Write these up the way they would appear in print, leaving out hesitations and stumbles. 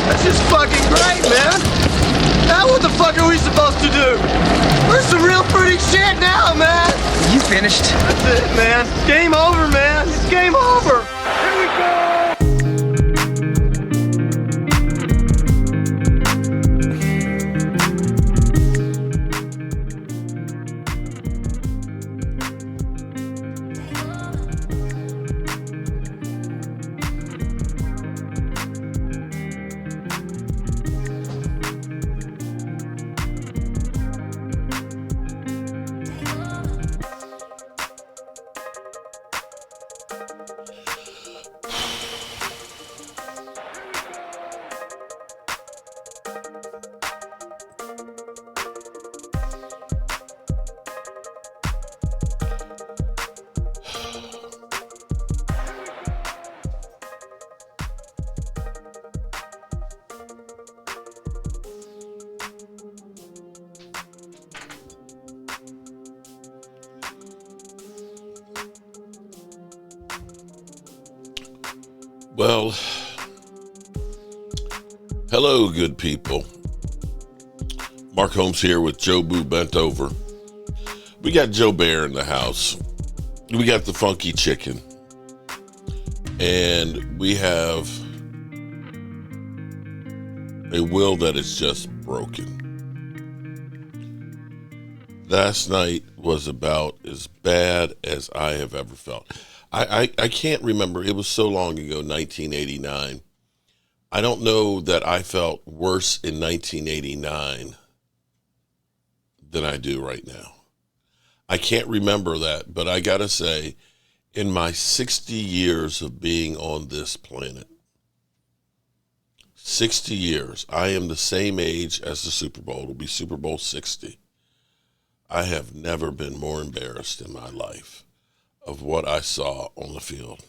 This is fucking great, man. Now what the fuck are we supposed to do? We're some real pretty shit now, man. You finished? That's it, man. Game over, man. It's game over. Here we go. Well, hello, good people. Mark Holmes here with Joe Boo Bent Over. We got Joe Bear in the house. We got the funky chicken. And we have a will that is just broken. Last night was about as bad as I have ever felt. I can't remember. It was so long ago, 1989. I don't know that I felt worse in 1989 than I do right now. I can't remember that, but I got to say, in my 60 years of being on this planet, 60 years, I am the same age as the Super Bowl. It'll be Super Bowl 60. I have never been more embarrassed in my life of what I saw on the field.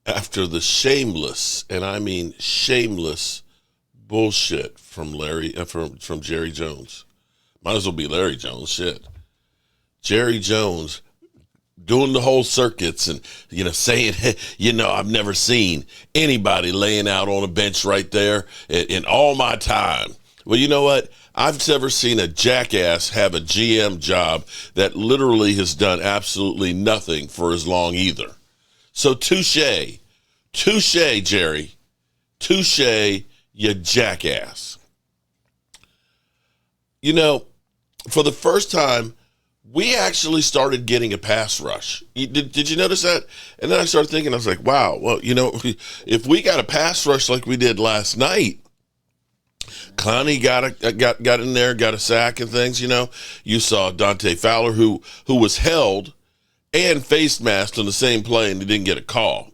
After the shameless, and I mean shameless, bullshit from from Jerry Jones. Might as well be Larry Jones, shit. Jerry Jones doing the whole circuits and, saying, I've never seen anybody laying out on a bench right there in all my time. Well, you know what? I've never seen a jackass have a GM job that literally has done absolutely nothing for as long either. So touche, Jerry, touche, you jackass. For the first time, we actually started getting a pass rush. Did you notice that? And then I started thinking, I was like, wow, well, if we got a pass rush like we did last night, Clowney got in there, got a sack and things, You saw Dante Fowler, who was held and face masked on the same play, and he didn't get a call.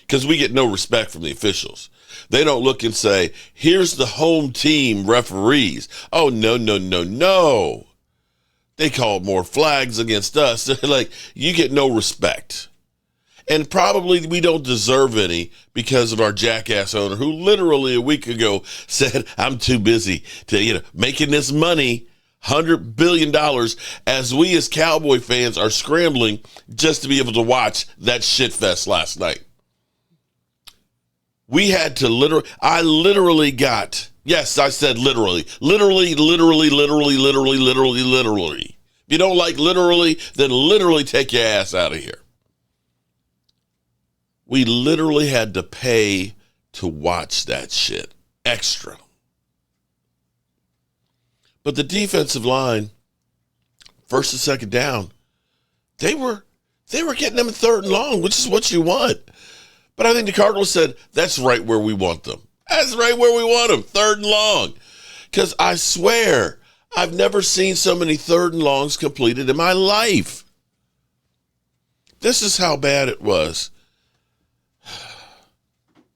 Because we get no respect from the officials. They don't look and say, here's the home team referees. Oh, no. They called more flags against us. They're like, you get no respect. And probably we don't deserve any because of our jackass owner who literally a week ago said, I'm too busy to, making this money, $100 billion, as we as Cowboy fans are scrambling just to be able to watch that shit fest last night. We had to I literally got, yes, I said literally. If you don't like literally, then literally take your ass out of here. We literally had to pay to watch that shit extra. But the defensive line, first and second down, they were getting them in third and long, which is what you want. But I think the Cardinals said, that's right where we want them. That's right where we want them, third and long. Because I swear, I've never seen so many third and longs completed in my life. This is how bad it was.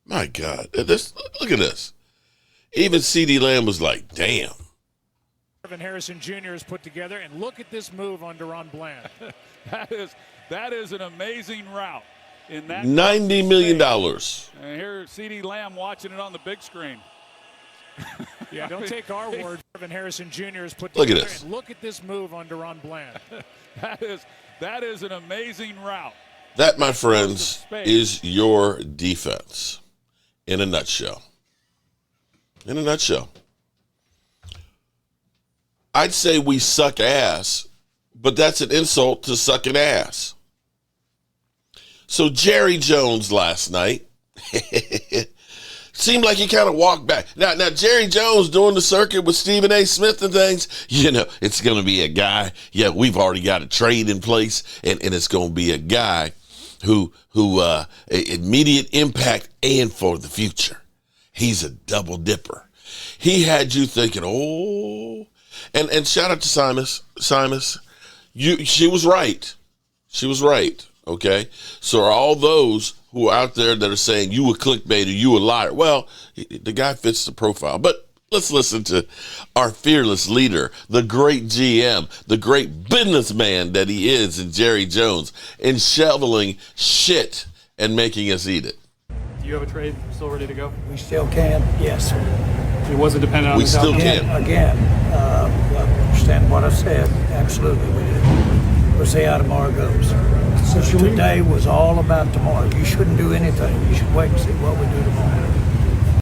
My God, look at this. Even C.D. Lamb was like, damn. Harrison Jr. is put together, and look at this move on Deron Bland. that is an amazing route. In that $90 million. And here, C.D. Lamb watching it on the big screen. Yeah, don't take our word. Harrison Jr. is put Look together, at this. and look at this move on Deron Bland. that is an amazing route. That, my friends, is your defense. in a nutshell. In a nutshell. I'd say we suck ass, but that's an insult to sucking ass. So Jerry Jones last night seemed like he kind of walked back. Now Jerry Jones doing the circuit with Stephen A. Smith and things, it's going to be a guy. Yeah, we've already got a trade in place, and it's going to be a guy who immediate impact and for the future. He's a double dipper. He had you thinking, and shout out to Simus. She was right. She was right. Okay. So are all those who are out there that are saying you a clickbait or you a liar? Well, the guy fits the profile. But let's listen to our fearless leader, the great GM, the great businessman that he is in Jerry Jones, in shoveling shit and making us eat it. Do you have a trade still ready to go? We still can, yes. It wasn't dependent on We this still outcome? can. Again, understand what I said. Absolutely, we do. We'll see how tomorrow goes. So today was all about tomorrow. You shouldn't do anything. You should wait and see what we do tomorrow.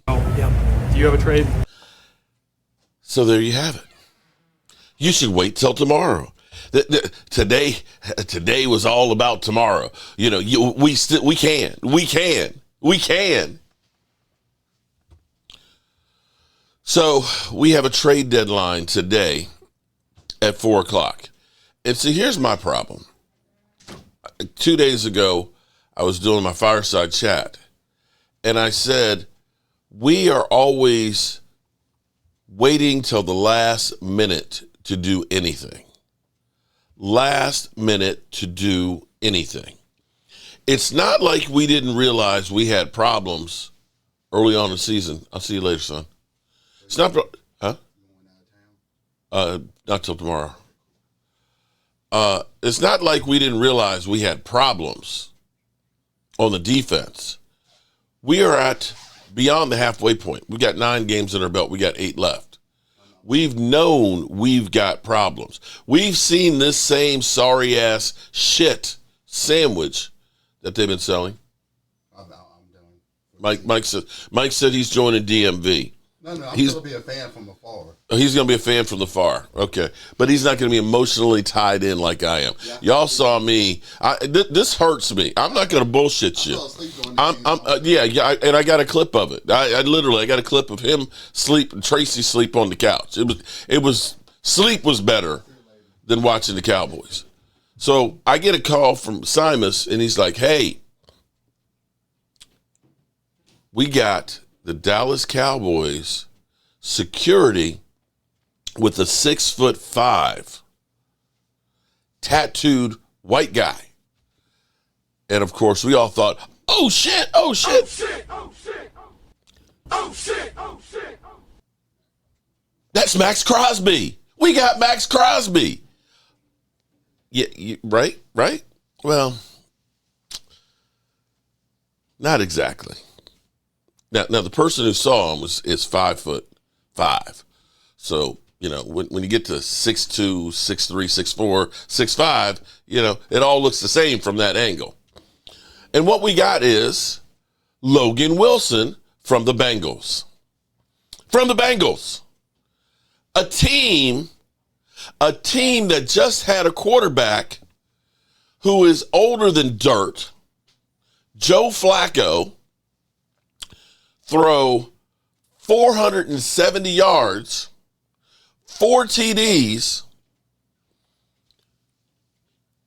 Oh, Yep. do you have a trade? So there you have it. You should wait till tomorrow. Today was all about tomorrow. We can. So we have a trade deadline today at 4:00. And so here's my problem. 2 days ago, I was doing my fireside chat, and I said, we are always waiting till the last minute to do anything. Last minute to do anything. It's not like we didn't realize we had problems early on in the season. I'll see you later, son. It's not, not till tomorrow. It's not like we didn't realize we had problems on the defense. We are at beyond the halfway point. We got 9 games in our belt. We got 8 left. We've known we've got problems. We've seen this same sorry ass shit sandwich that they've been selling. Mike said he's joining DMV. No, I'm going to be a fan from afar. He's going to be a fan from the far. Okay. But he's not going to be emotionally tied in like I am. Yeah. Y'all saw me. This hurts me. I'm not going to bullshit you. And I got a clip of it. I got a clip of him Tracy sleep on the couch. Sleep was better than watching the Cowboys. So I get a call from Simus, and he's like, hey, we got the Dallas Cowboys security with a 6'5" tattooed white guy. And of course we all thought, oh shit. That's Max Crosby. We got Max Crosby. Yeah, right? Well, not exactly. Now the person who saw him is 5'5". So, when you get to 6'2", 6'3", 6'4", 6'5", it all looks the same from that angle. And what we got is Logan Wilson from the Bengals. A team that just had a quarterback who is older than dirt, Joe Flacco, throw 470 yards, 4 TDs,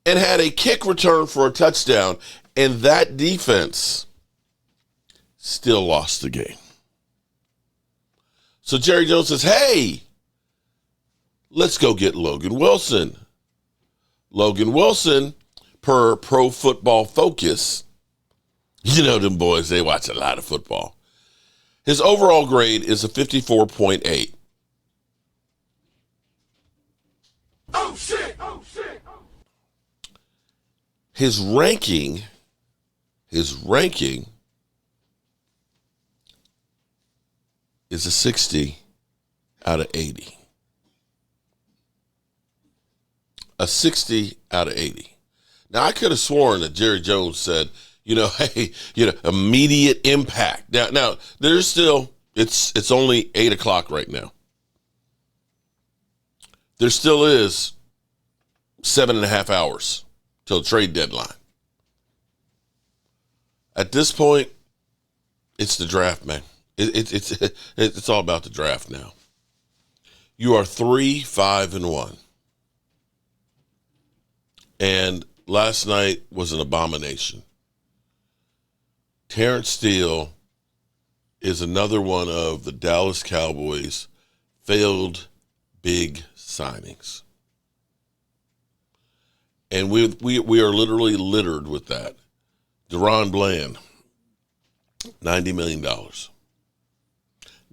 and had a kick return for a touchdown, and that defense still lost the game. So Jerry Jones says, hey, let's go get Logan Wilson. Logan Wilson, per Pro Football Focus, them boys, they watch a lot of football. His overall grade is a 54.8. Oh, shit. His ranking is a 60 out of 80. A 60 out of 80. Now, I could have sworn that Jerry Jones said hey, immediate impact. Now there's still, it's only 8 o'clock right now. There still is 7.5 hours till trade deadline. At this point, it's the draft, man. It's all about the draft now. You are 3-5-1. And last night was an abomination. Terrence Steele is another one of the Dallas Cowboys' failed big signings. And we are literally littered with that. Deron Bland, $90 million.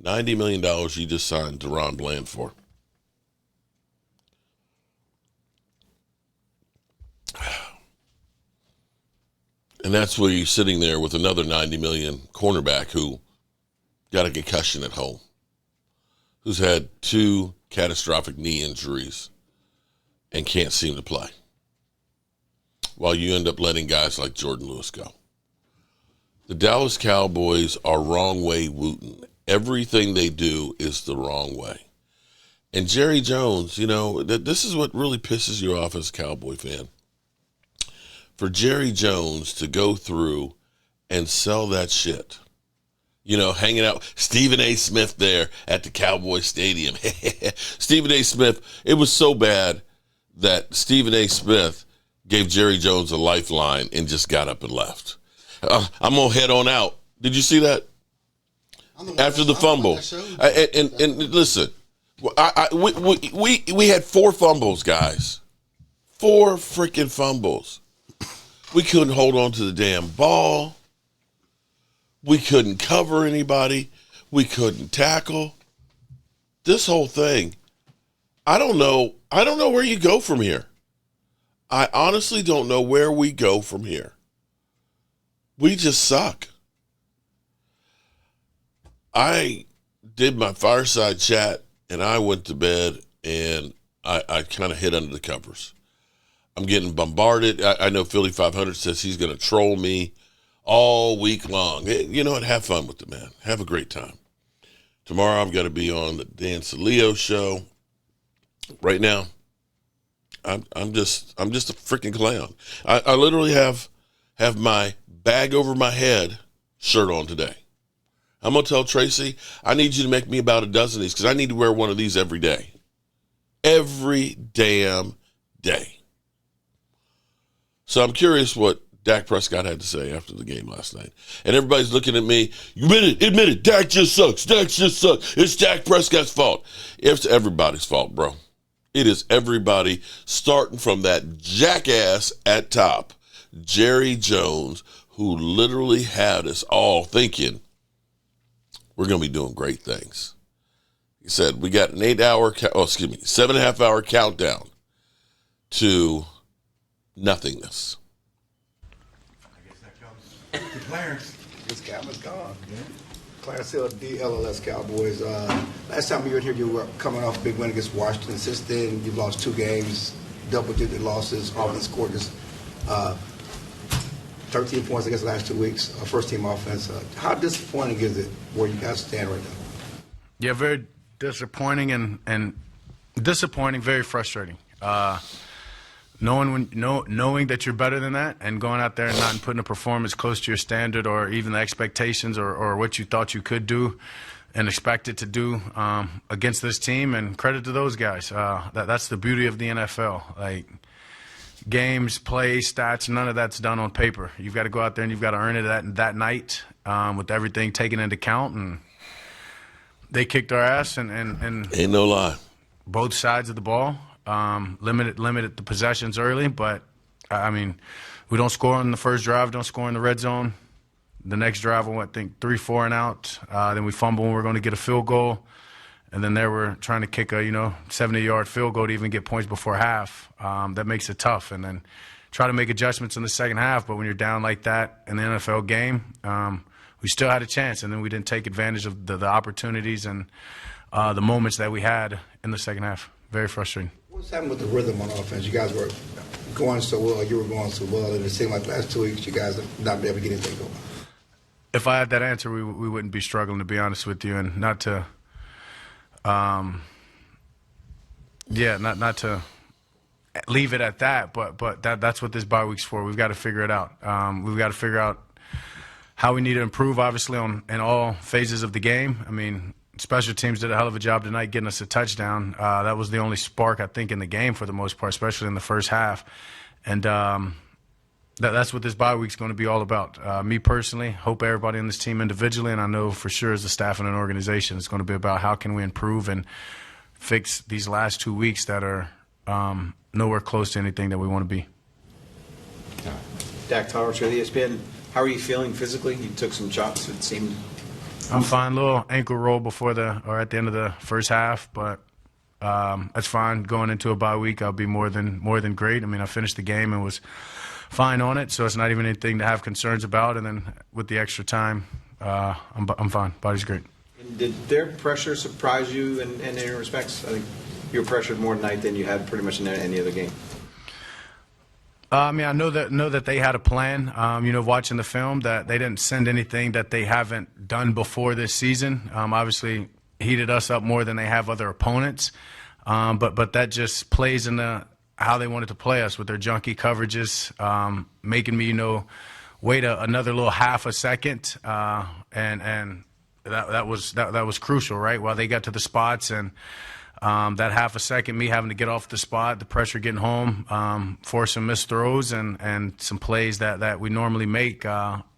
$90 million you just signed Deron Bland for. And that's where you're sitting there with another $90 million cornerback who got a concussion at home, who's had 2 catastrophic knee injuries and can't seem to play, while you end up letting guys like Jordan Lewis go. The Dallas Cowboys are wrong way Wooten. Everything they do is the wrong way. And Jerry Jones, this is what really pisses you off as a Cowboy fan. For Jerry Jones to go through and sell that shit, hanging out, Stephen A. Smith there at the Cowboy Stadium. Stephen A. Smith, it was so bad that Stephen A. Smith gave Jerry Jones a lifeline and just got up and left. I'm going to head on out. Did you see that? After the fumble. And listen, we had 4 fumbles, guys. 4 freaking fumbles. We couldn't hold on to the damn ball. We couldn't cover anybody. We couldn't tackle. This whole thing, I don't know where you go from here. I honestly don't know where we go from here. We just suck. I did my fireside chat and I went to bed and I kind of hid under the covers. I'm getting bombarded. I know Philly 500 says he's going to troll me all week long. You know what? Have fun with it, man. Have a great time. Tomorrow I've got to be on the Dan Saleo show. Right now, I'm just a freaking clown. I literally have my bag over my head shirt on today. I'm going to tell Tracy, I need you to make me about a dozen of these because I need to wear one of these every day. Every damn day. So I'm curious what Dak Prescott had to say after the game last night. And everybody's looking at me. You admit it. Dak just sucks. It's Dak Prescott's fault. It's everybody's fault, bro. It is everybody, starting from that jackass at top, Jerry Jones, who literally had us all thinking we're going to be doing great things. He said we got an 7.5 hour countdown to nothingness. I guess that comes to Clarence. This Cowboys gone. Yeah. Clarence Hill, DLLS Cowboys. Last time we were here, you were coming off a big win against Washington. Since then, you've lost 2 games, double-digit losses. Offense scored just 13 points against the last 2 weeks. First-team offense. How disappointing is it where you guys stand right now? Yeah, very disappointing and disappointing, very frustrating. Knowing that you're better than that and going out there and not putting a performance close to your standard or even the expectations or what you thought you could do and expected to do against this team, and credit to those guys. That's the beauty of the NFL. Like, games, plays, stats, none of that's done on paper. You've got to go out there and you've got to earn it that night with everything taken into account. And they kicked our ass and ain't no lie. Both sides of the ball. Limited the possessions early, but I mean, we don't score on the first drive, don't score in the red zone. The next drive, I think 3-4 and out. Then we fumble when we're going to get a field goal, and then there we're trying to kick a 70-yard field goal to even get points before half. That makes it tough, and then try to make adjustments in the second half. But when you're down like that in the NFL game, we still had a chance, and then we didn't take advantage of the opportunities and the moments that we had in the second half. Very frustrating. What's happened with the rhythm on offense? You guys were going so well, you were going so well, and it seemed like the last 2 weeks you guys have not been able to get anything going. If I had that answer, we wouldn't be struggling, to be honest with you, and not to, not to leave it at that, but that's what this bye week's for. We've got to figure it out. We've got to figure out how we need to improve, obviously, in all phases of the game. I mean, special teams did a hell of a job tonight getting us a touchdown. That was the only spark, I think, in the game for the most part, especially in the first half. And that's what this bye week's going to be all about. Me personally, hope everybody on this team individually, and I know for sure as a staff and an organization, it's going to be about how can we improve and fix these last 2 weeks that are nowhere close to anything that we want to be. Dak Towers with ESPN. How are you feeling physically? You took some chops, it seemed. I'm fine. Little ankle roll at the end of the first half, but that's fine. Going into a bye week, I'll be more than great. I mean, I finished the game and was fine on it, so it's not even anything to have concerns about. And then with the extra time, I'm fine. Body's great. And did their pressure surprise you in any respects? I think you were pressured more tonight than you had pretty much in any other game. I mean, I know that they had a plan. Watching the film, that they didn't send anything that they haven't done before this season. Obviously, heated us up more than they have other opponents. But that just plays into how they wanted to play us with their junky coverages, making me, wait another little half a second, and that was crucial, right? While they got to the spots and. That half a second, me having to get off the spot, the pressure getting home, force some missed throws and some plays that we normally make,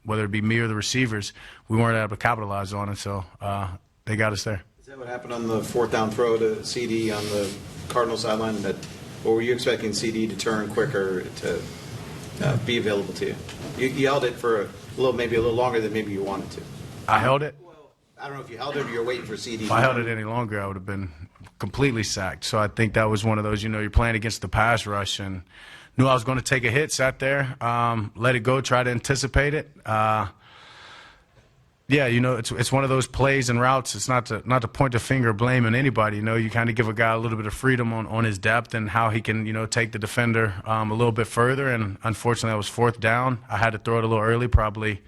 whether it be me or the receivers, we weren't able to capitalize on it, so they got us there. Is that what happened on the fourth down throw to CD on the Cardinal sideline? Or were you expecting CD to turn quicker to be available to you? You held it for maybe a little longer than maybe you wanted to. I held it? I don't know if you held it or you were waiting for CD. If I held it any longer, I would have been completely sacked. So I think that was one of those, you're playing against the pass rush and knew I was going to take a hit, sat there, let it go, try to anticipate it. It's one of those plays and routes. It's not to point the finger blaming anybody. You kind of give a guy a little bit of freedom on his depth and how he can, take the defender a little bit further. And unfortunately, I was fourth down. I had to throw it a little early, probably.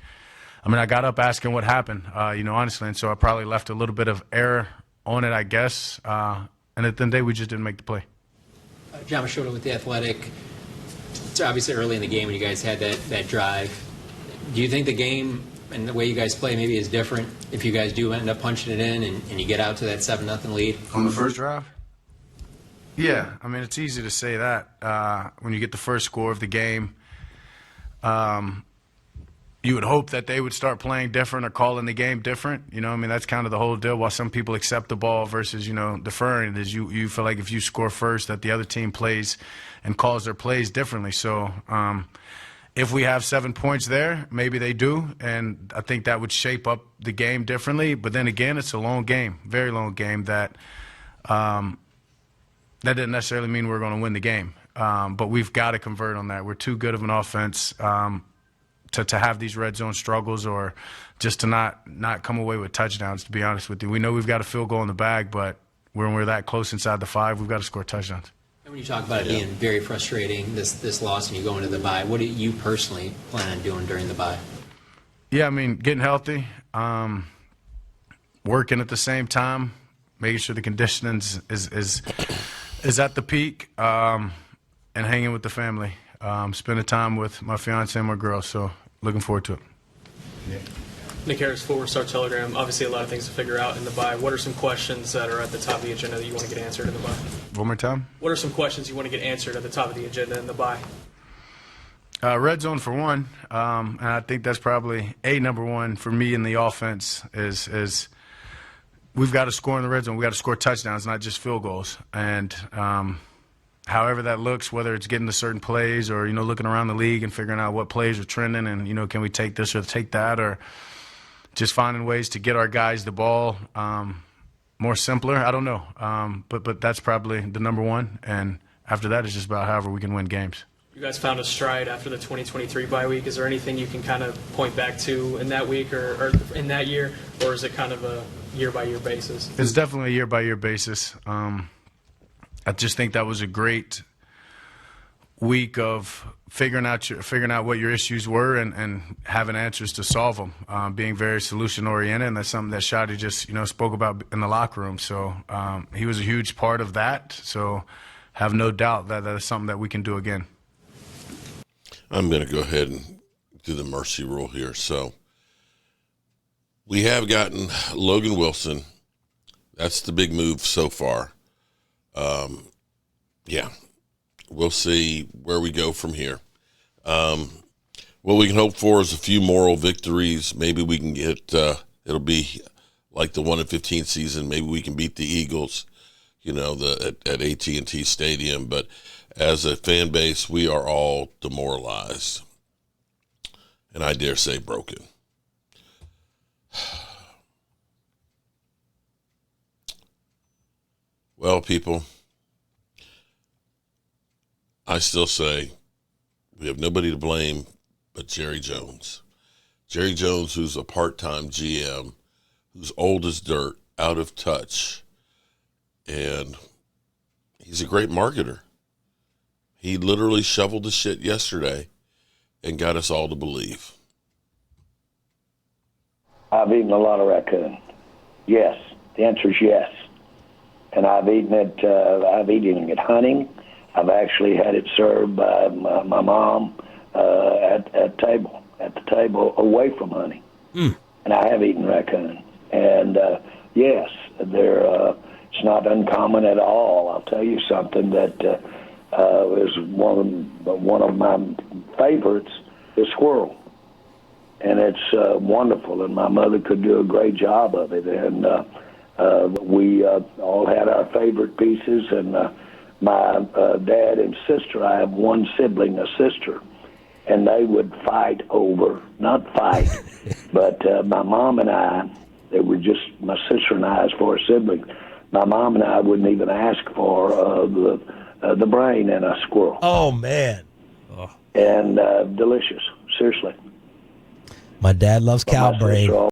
I got up asking what happened, honestly, and so I probably left a little bit of error on it, I guess. And at the end of the day, we just didn't make the play. John Machota with The Athletic. It's obviously early in the game when you guys had that drive. Do you think the game and the way you guys play maybe is different if you guys do end up punching it in and you get out to that 7-0 lead? On the first drive? Yeah. It's easy to say that when you get the first score of the game. You would hope that they would start playing different or calling the game different. That's kind of the whole deal. While some people accept the ball versus, deferring, is you feel like if you score first that the other team plays and calls their plays differently. So if we have 7 points there, maybe they do, and I think that would shape up the game differently. But then again, it's a long game, very long game that didn't necessarily mean we're going to win the game. But we've got to convert on that. We're too good of an offense to have these red zone struggles or just to not come away with touchdowns, to be honest with you. We know we've got a field goal in the bag, but when we're that close inside the 5, we've got to score touchdowns. And when you talk about it being very frustrating, this loss, and you go into the bye, what do you personally plan on doing during the bye? Yeah, getting healthy, working at the same time, making sure the conditioning is at the peak, and hanging with the family, spending time with my fiance and my girl, so looking forward to it. Nick Harris, Full Start Telegram. Obviously, a lot of things to figure out in the bye. What are some questions that are at the top of the agenda that you want to get answered in the bye? One more time? What are some questions you want to get answered at the top of the agenda in the bye? Red zone for one, and I think that's probably number one for me in the offense is we've got to score in the red zone. We've got to score touchdowns, not just field goals. And however that looks, whether it's getting to certain plays or, looking around the league and figuring out what plays are trending and, can we take this or take that, or just finding ways to get our guys the ball more simpler. I don't know. But that's probably the number one. And after that, it's just about however we can win games. You guys found a stride after the 2023 bye week. Is there anything you can kind of point back to in that week or in that year, or is it kind of a year-by-year basis? It's definitely a year-by-year basis. I just think that was a great week of figuring out what your issues were and having answers to solve them, being very solution oriented, and that's something that Shotty just spoke about in the locker room. So he was a huge part of that. So have no doubt that that is something that we can do again. I'm going to go ahead and do the mercy rule here. So we have gotten Logan Wilson. That's the big move so far. Yeah. We'll see where we go from here. What we can hope for is a few moral victories. Maybe we can get, it'll be like the 1-15 season. Maybe we can beat the Eagles, at AT&T Stadium. But as a fan base, we are all demoralized. And I dare say broken. Well, people, I still say we have nobody to blame but Jerry Jones. Jerry Jones, who's a part-time GM, who's old as dirt, out of touch, and he's a great marketer. He literally shoveled the shit yesterday and got us all to believe. I've eaten a lot of raccoon. Yes. The answer is yes. And I've eaten it hunting. I've actually had it served by my mom at the table away from hunting. And I have eaten raccoon. And yes, it's not uncommon at all. I'll tell you something that is one of my favorites is squirrel. And it's wonderful, and my mother could do a great job of it. And we all had our favorite pieces, and my dad and sister, I have one sibling, a sister, and they would fight over, not fight, but my mom and I, they were just, my sister and I as far as siblings, my mom and I wouldn't even ask for the brain in a squirrel. Oh, man. And delicious, seriously. My dad loves cow brain.